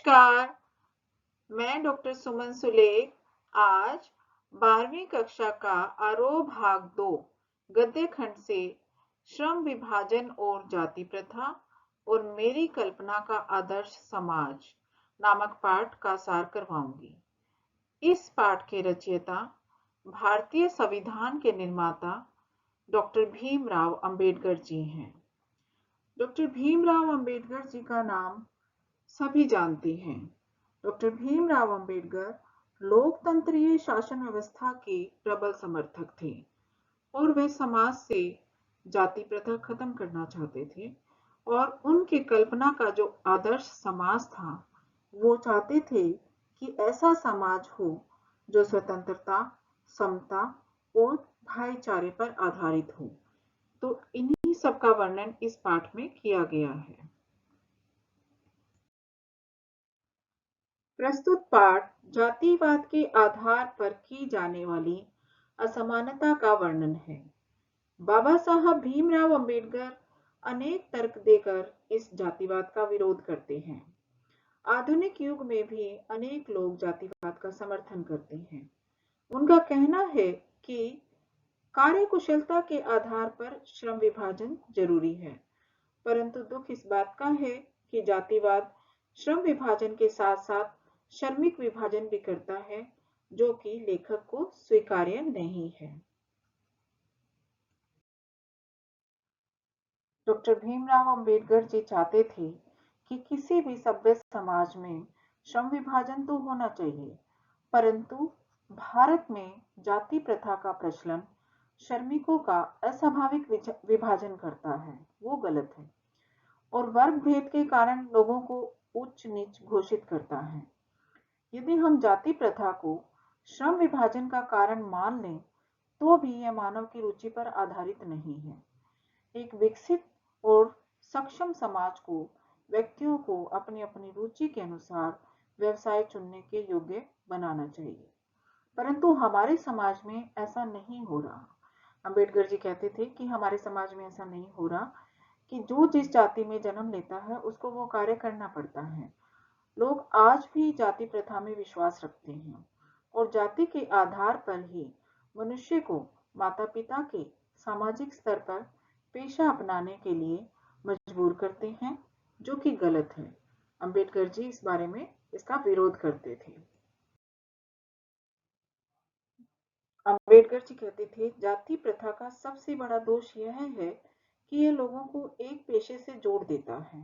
नमस्कार, मैं डॉक्टर सुमन सुलेख आज 12वीं कक्षा का आरोह भाग 2 गद्य खंड से श्रम विभाजन और जाति प्रथा और मेरी कल्पना का आदर्श समाज नामक पाठ का सार करवाऊंगी। इस पाठ के रचयिता भारतीय संविधान के निर्माता डॉक्टर भीमराव अंबेडकर जी हैं। डॉक्टर भीमराव अंबेडकर जी का नाम सभी जानते हैं। डॉक्टर भीमराव अंबेडकर लोकतंत्रीय शासन व्यवस्था के प्रबल समर्थक थे और वे समाज से जाति प्रथा खत्म करना चाहते थे और उनके कल्पना का जो आदर्श समाज था वो चाहते थे कि ऐसा समाज हो जो स्वतंत्रता, समता और भाईचारे पर आधारित हो। तो इन्हीं सब का वर्णन इस पाठ में किया गया है। प्रस्तुत पाठ जातिवाद के आधार पर की जाने वाली असमानता का वर्णन है। बाबा साहब भीमराव अंबेडकर अनेक तर्क देकर इस जातिवाद का विरोध करते हैं। आधुनिक युग में भी अनेक लोग जातिवाद का समर्थन करते हैं। उनका कहना है कि कार्यकुशलता के आधार पर श्रम विभाजन जरूरी है, परंतु दुख इस बात का है कि जातिवाद श्रम विभाजन के साथ साथ श्रमिक विभाजन भी करता है, जो कि लेखक को स्वीकार्य नहीं है। डॉक्टर भीमराव अंबेडकर जी चाहते थे कि किसी भी सभ्य समाज में श्रम विभाजन तो होना चाहिए, परंतु भारत में जाति प्रथा का प्रचलन श्रमिकों का अस्वाभाविक विभाजन करता है, वो गलत है और वर्ग भेद के कारण लोगों को उच्च नीच घोषित करता है। यदि हम जाति प्रथा को श्रम विभाजन का कारण मान लें तो भी यह मानव की रुचि पर आधारित नहीं है। एक विकसित और सक्षम समाज को व्यक्तियों को अपनी अपनी रुचि के अनुसार व्यवसाय चुनने के योग्य बनाना चाहिए, परंतु हमारे समाज में ऐसा नहीं हो रहा। अंबेडकर जी कहते थे कि हमारे समाज में ऐसा नहीं हो रहा कि जो जिस जाति में जन्म लेता है उसको वो कार्य करना पड़ता है। लोग आज भी जाति प्रथा में विश्वास रखते हैं और जाति के आधार पर ही मनुष्य को माता पिता के सामाजिक स्तर पर पेशा अपनाने के लिए मजबूर करते हैं, जो कि गलत है। अंबेडकर जी इस बारे में इसका विरोध करते थे। अंबेडकर जी कहते थे, जाति प्रथा का सबसे बड़ा दोष यह है कि ये लोगों को एक पेशे से जोड़ देता है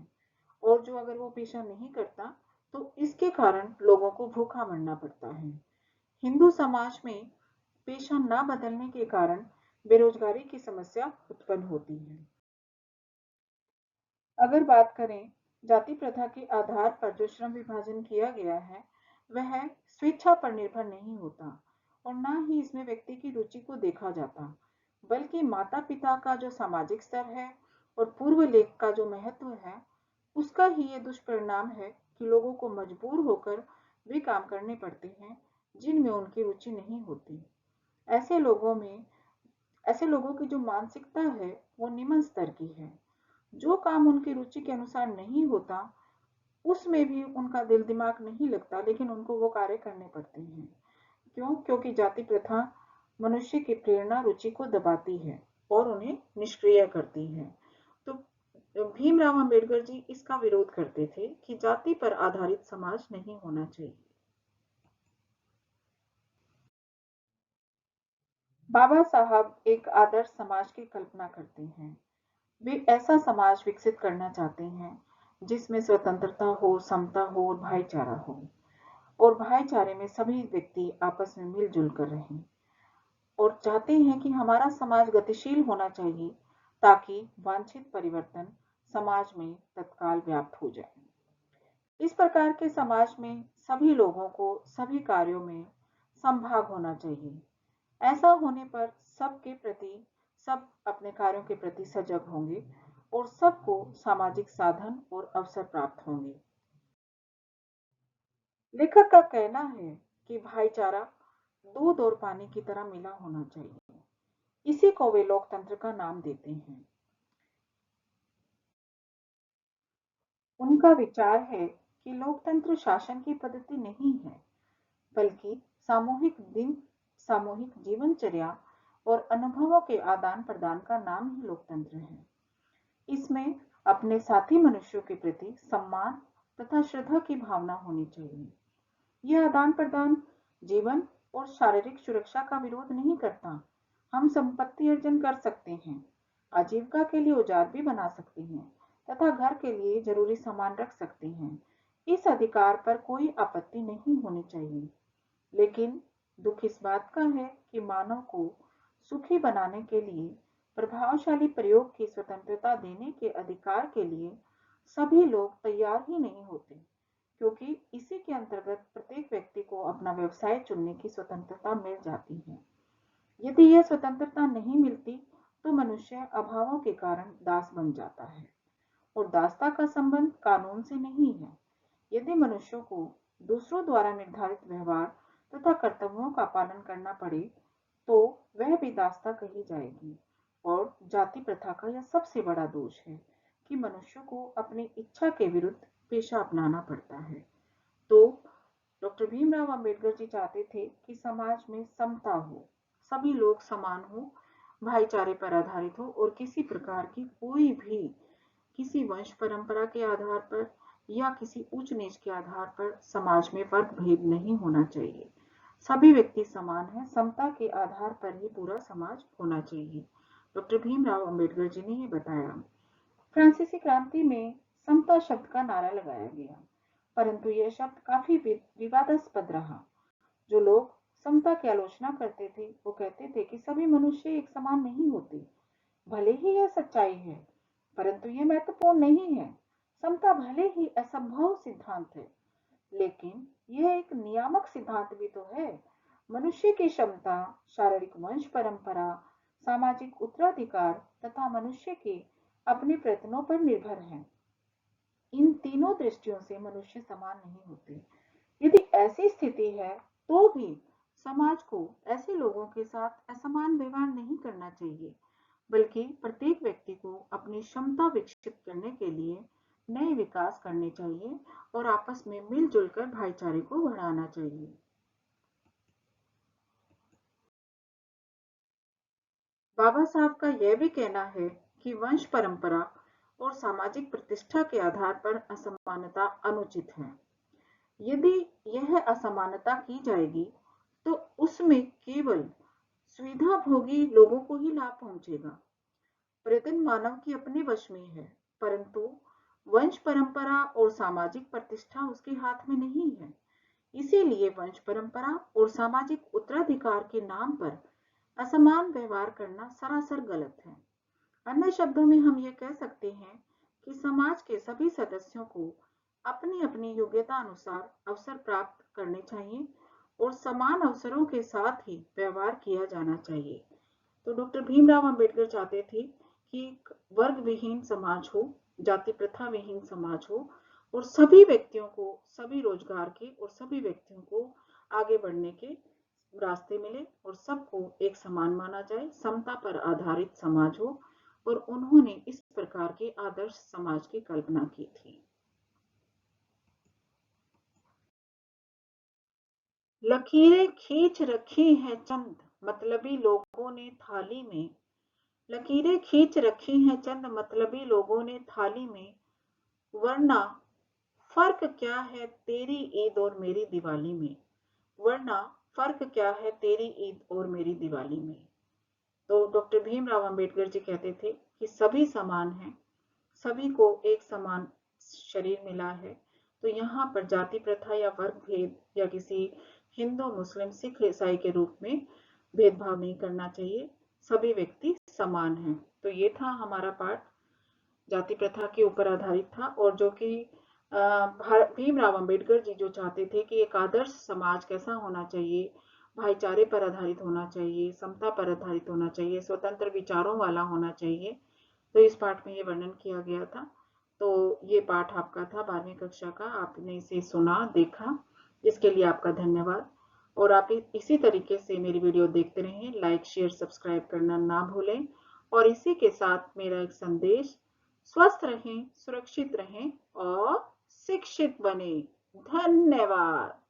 और जो अगर वो पेशा नहीं करता तो इसके कारण लोगों को भूखा मरना पड़ता है। हिंदू समाज में पेशा न बदलने के कारण बेरोजगारी की समस्या उत्पन्न होती है। अगर बात करें जाति प्रथा के आधार पर जो श्रम विभाजन किया गया है वह स्वेच्छा पर निर्भर नहीं होता और न ही इसमें व्यक्ति की रुचि को देखा जाता, बल्कि माता पिता का जो सामाजिक स्तर है और पूर्व लेख का जो महत्व है उसका ही ये दुष्परिणाम है कि लोगों को मजबूर होकर वे काम करने पड़ते हैं जिनमें उनकी रुचि नहीं होती। ऐसे लोगों की जो मानसिकता है वो निम्न स्तर की है। जो काम उनकी रुचि के अनुसार नहीं होता उसमें भी उनका दिल दिमाग नहीं लगता, लेकिन उनको वो कार्य करने पड़ते हैं। क्यों? क्योंकि जाति प्रथा मनुष्य की प्रेरणा रुचि को दबाती है और उन्हें निष्क्रिय करती है। तो भीमराव अंबेडकर जी इसका विरोध करते थे कि जाति पर आधारित समाज नहीं होना चाहिए। बाबा साहब एक आदर्श समाज की कल्पना करते हैं। वे ऐसा समाज विकसित करना चाहते हैं जिसमें स्वतंत्रता हो, समता हो और भाईचारा हो और भाईचारे में सभी व्यक्ति आपस में मिलजुल कर रहें और चाहते हैं कि हमारा समाज गतिशील होना चाहिए ताकि वांछित परिवर्तन समाज में तत्काल व्याप्त हो जाए। इस प्रकार के समाज में सभी लोगों को सभी कार्यों में संभाग होना चाहिए। ऐसा होने पर सब अपने कार्यों के प्रति सजग होंगे और सबको सामाजिक साधन और अवसर प्राप्त होंगे। लेखक का कहना है कि भाईचारा दूध और पानी की तरह मिला होना चाहिए। इसी को वे लोकतंत्र का नाम देते हैं। उनका विचार है कि लोकतंत्र शासन की पद्धति नहीं है, बल्कि सामूहिक जीवनचर्या और अनुभवों के आदान प्रदान का नाम ही लोकतंत्र है। इसमें अपने साथी मनुष्यों के प्रति सम्मान तथा श्रद्धा की भावना होनी चाहिए। यह आदान प्रदान जीवन और शारीरिक सुरक्षा का विरोध नहीं करता। हम संपत्ति अर्जन कर सकते हैं, आजीविका के लिए औजार भी बना सकते हैं तथा घर के लिए जरूरी सामान रख सकते हैं। इस अधिकार पर कोई आपत्ति नहीं होनी चाहिए। लेकिन दुख इस बात का है कि मानव को सुखी बनाने के लिए प्रभावशाली प्रयोग की स्वतंत्रता देने के अधिकार के लिए सभी लोग तैयार ही नहीं होते, क्योंकि इसी के अंतर्गत प्रत्येक व्यक्ति को अपना व्यवसाय चुनने की स्वतंत्रता मिल जाती है। यदि यह स्वतंत्रता नहीं मिलती तो मनुष्य अभावों के कारण दास बन जाता है, और दासता का संबंध कानून से नहीं है। यदि मनुष्यों को दूसरों द्वारा निर्धारित व्यवहार तथा कर्तव्यों का पालन करना पड़े तो वह भी दासता कही जाएगी। और जाति प्रथा का यह सबसे बड़ा दोष है कि मनुष्यों को अपनी इच्छा के विरुद्ध पेशा अपनाना पड़ता है। तो डॉक्टर भीमराव अंबेडकर जी चाहते थे कि समाज में समता हो, सभी लोग समान हो, भाईचारे पर आधारित हो और किसी प्रकार की कोई भी किसी वंश परंपरा के आधार पर या किसी ऊंच नीच के आधार पर समाज में वर्ग भेद नहीं होना चाहिए। सभी व्यक्ति समान हैं, समता के आधार पर ही पूरा समाज होना चाहिए। डॉक्टर भीमराव अंबेडकर जी ने ये बताया। फ्रांसीसी क्रांति में समता शब्द का नारा लगाया गया, परंतु यह शब्द काफी विवादास्पद रहा। जो लोग समता की आलोचना करते थे वो कहते थे कि सभी मनुष्य एक समान नहीं होते। भले ही यह सच्चाई है, परंतु यह महत्वपूर्ण नहीं है। समता भले ही असंभव सिद्धांत है, लेकिन यह एक नियामक सिद्धांत भी तो है। मनुष्य की क्षमता, शारीरिक वंश परंपरा, सामाजिक उत्तराधिकार तथा मनुष्य के अपने प्रयत्नों पर निर्भर है। इन तीनों दृष्टियों से मनुष्य समान नहीं होते। यदि ऐसी स्थिति है तो भी समाज को ऐसे लोगों के साथ असमान व्यवहार नहीं करना चाहिए, बल्कि प्रत्येक व्यक्ति को अपनी क्षमता विकसित करने के लिए नए विकास करने चाहिए और आपस में मिलजुल कर भाईचारे को बढ़ाना चाहिए। बाबा साहब का यह भी कहना है कि वंश परंपरा और सामाजिक प्रतिष्ठा के आधार पर असमानता अनुचित है। यदि यह असमानता की जाएगी तो उसमें केवल सुविधा भोगी लोगों को ही लाभ पहुंचेगा। प्रयत्न मानव की अपने वश में है, परंतु वंश परंपरा और सामाजिक प्रतिष्ठा उसके हाथ में नहीं है। इसीलिए वंश परंपरा और सामाजिक उत्तराधिकार के नाम पर असमान व्यवहार करना सरासर गलत है। अन्य शब्दों में हम ये कह सकते हैं कि समाज के सभी सदस्यों को अपनी अपनी योग्यता अनुसार अवसर प्राप्त करने चाहिए और समान अवसरों के साथ ही व्यवहार किया जाना चाहिए। तो डॉक्टर भीमराव अंबेडकर चाहते थे कि वर्ग विहीन समाज हो, जाति प्रथा विहीन समाज हो और सभी व्यक्तियों को सभी रोजगार के और सभी व्यक्तियों को आगे बढ़ने के रास्ते मिले और सबको एक समान माना जाए, समता पर आधारित समाज हो। और उन्होंने इस प्रकार के आदर्श समाज की कल्पना की थी। लकीरें खींच रखी हैं चंद मतलबी लोगों ने थाली में, लकीरें खींच रखी हैं चंद मतलबी लोगों ने थाली में, वरना फर्क क्या है तेरी ईद और मेरी दिवाली में, वरना फर्क क्या है तेरी ईद और मेरी दिवाली में। तो डॉक्टर भीमराव अंबेडकर जी कहते थे कि सभी समान हैं, सभी को एक समान शरीर मिला है। तो यहाँ पर जाति प्रथा या वर्ग भेद या किसी हिंदू मुस्लिम सिख ईसाई के रूप में भेदभाव नहीं करना चाहिए, सभी व्यक्ति समान हैं। तो ये था हमारा पाठ, जाति प्रथा के ऊपर आधारित था, और जो कि भीमराव अंबेडकर जी जो चाहते थे कि एक आदर्श समाज कैसा होना चाहिए, भाईचारे पर आधारित होना चाहिए, समता पर आधारित होना चाहिए, स्वतंत्र विचारों वाला होना चाहिए। तो इस पाठ में ये वर्णन किया गया था। तो ये पाठ आपका था 12वीं कक्षा का, आपने इसे सुना, देखा, इसके लिए आपका धन्यवाद। और आप इसी तरीके से मेरी वीडियो देखते रहें, लाइक शेयर सब्सक्राइब करना ना भूलें। और इसी के साथ मेरा एक संदेश, स्वस्थ रहें, सुरक्षित रहें और शिक्षित बने। धन्यवाद।